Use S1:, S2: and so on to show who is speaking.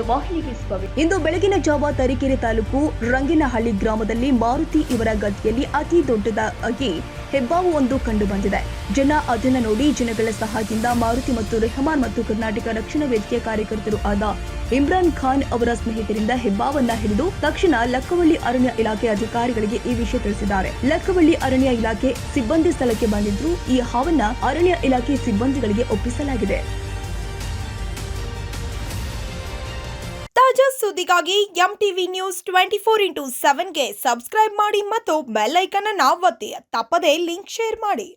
S1: ಮುಖ್ಯವಾಹಿನಿಗೆ ಸ್ವಾಗತ. ಇಂದು ಬೆಳಗಿನ ಜಾವ ತರೀಕೆರೆ ತಾಲೂಕು ರಂಗಿನಹಳ್ಳಿ ಗ್ರಾಮದಲ್ಲಿ ಮಾರುತಿ ಇವರ ಗದ್ದೆಯಲ್ಲಿ ಅತಿ ದೊಡ್ಡದಾಗಿ ಹೆಬ್ಬಾವು ಒಂದು ಕಂಡು ಬಂದಿದೆ. ಜನ ಅದನ್ನು ನೋಡಿ ಜನಗಳ ಸಹಾಯದಿಂದ ಮಾರುತಿ ಮತ್ತು ರೆಹಮಾನ್ ಮತ್ತು ಕರ್ನಾಟಕ ರಕ್ಷಣಾ ವೇದಿಕೆಯ ಕಾರ್ಯಕರ್ತರು ಆದ ಇಮ್ರಾನ್ ಖಾನ್ ಅವರ ಸ್ನೇಹಿತರಿಂದ ಹೆಬ್ಬಾವನ್ನ ಹಿಡಿದು ತಕ್ಷಣ ಲಕ್ಕವಳ್ಳಿ ಅರಣ್ಯ ಇಲಾಖೆ ಅಧಿಕಾರಿಗಳಿಗೆ ಈ ವಿಷಯ ತಿಳಿಸಿದ್ದಾರೆ. ಲಕ್ಕವಳ್ಳಿ ಅರಣ್ಯ ಇಲಾಖೆ ಸಿಬ್ಬಂದಿ ಸ್ಥಳಕ್ಕೆ ಬಂದಿದ್ದು ಈ ಹಾವನ್ನ ಅರಣ್ಯ ಇಲಾಖೆ ಸಿಬ್ಬಂದಿಗಳಿಗೆ ಒಪ್ಪಿಸಲಾಗಿದೆ.
S2: ತಾಜಾ ಸುದ್ದಿಗಾಗಿ MTV ನ್ಯೂಸ್ 24x7ಗೆ ಸಬ್ಸ್ಕ್ರೈಬ್ ಮಾಡಿ ಮತ್ತು ಬೆಲ್ ಐಕಾನ್ ಅನ್ನು ಒತ್ತಿ. ತಪ್ಪದೇ ಲಿಂಕ್ ಶೇರ್ ಮಾಡಿ.